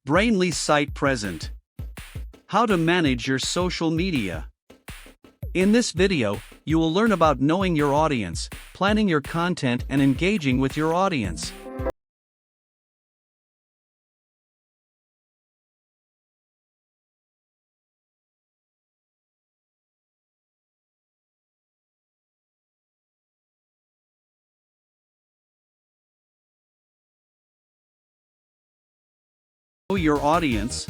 Brainly Site Present. How to manage your social media. In this video, you will learn about knowing your audience, planning your content, and engaging with your audience. Know your audience.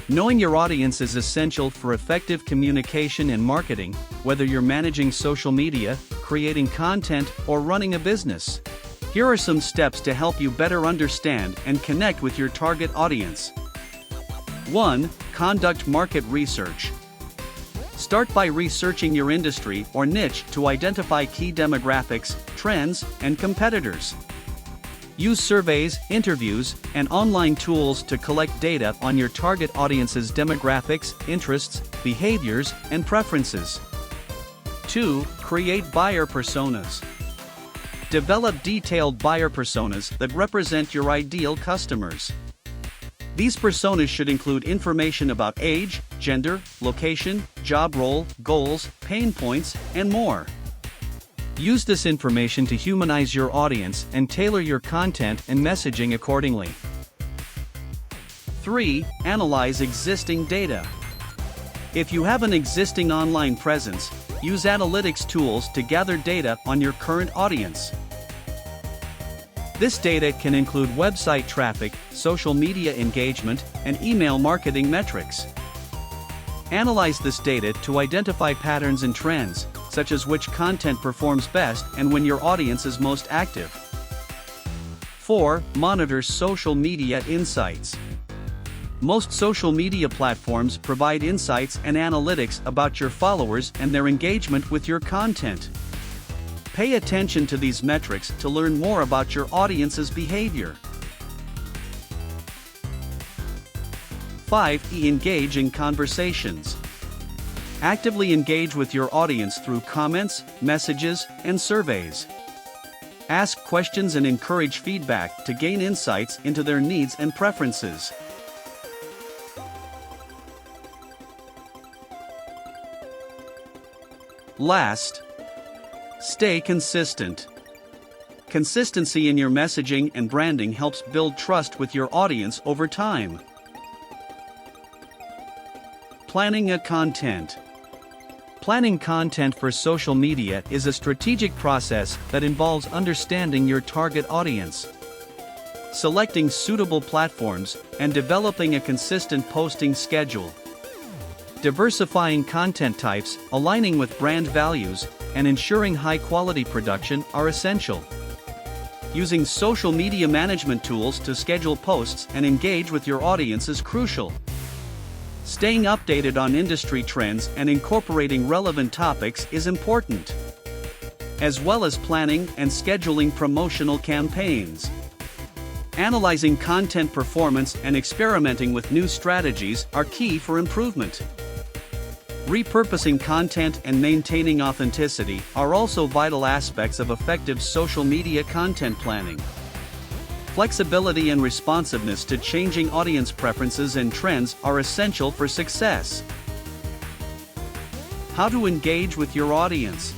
Knowing your audience is essential for effective communication and marketing, whether you're managing social media, creating content, or running a business. Here are some steps to help you better understand and connect with your target audience. 1. Conduct market research. Start by researching your industry or niche to identify key demographics, trends, and competitors. Use surveys, interviews, and online tools to collect data on your target audience's demographics, interests, behaviors, and preferences. 2. Create buyer personas. Develop detailed buyer personas that represent your ideal customers. These personas should include information about age, gender, location, job role, goals, pain points, and more. Use this information to humanize your audience and tailor your content and messaging accordingly. 3. Analyze existing data. If you have an existing online presence, use analytics tools to gather data on your current audience. This data can include website traffic, social media engagement, and email marketing metrics. Analyze this data to identify patterns and trends, such as which content performs best and when your audience is most active. 4. Monitor social media insights. Most social media platforms provide insights and analytics about your followers and their engagement with your content. Pay attention to these metrics to learn more about your audience's behavior. 5. Engage in conversations. Actively engage with your audience through comments, messages, and surveys. Ask questions and encourage feedback to gain insights into their needs and preferences. Last, stay consistent. Consistency in your messaging and branding helps build trust with your audience over time. Planning a content. Planning content for social media is a strategic process that involves understanding your target audience, selecting suitable platforms, and developing a consistent posting schedule. Diversifying content types, aligning with brand values, and ensuring high-quality production are essential. Using social media management tools to schedule posts and engage with your audience is crucial. Staying updated on industry trends and incorporating relevant topics is important, as well as planning and scheduling promotional campaigns. Analyzing content performance and experimenting with new strategies are key for improvement. Repurposing content and maintaining authenticity are also vital aspects of effective social media content planning. Flexibility and responsiveness to changing audience preferences and trends are essential for success. How to engage with your audience.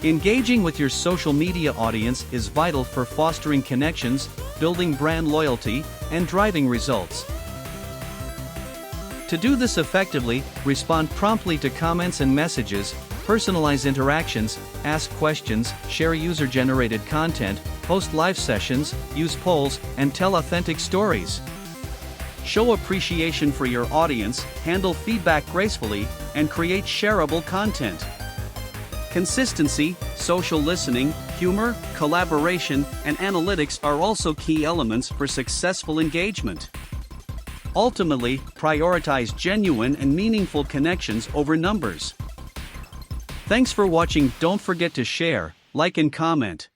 Engaging with your social media audience is vital for fostering connections, building brand loyalty, and driving results. To do this effectively, respond promptly to comments and messages, personalize interactions, ask questions, share user-generated content, host live sessions, use polls, and tell authentic stories. Show appreciation for your audience, handle feedback gracefully, and create shareable content. Consistency, social listening, humor, collaboration, and analytics are also key elements for successful engagement. Ultimately, prioritize genuine and meaningful connections over numbers. Thanks for watching. Don't forget to share, like, and comment.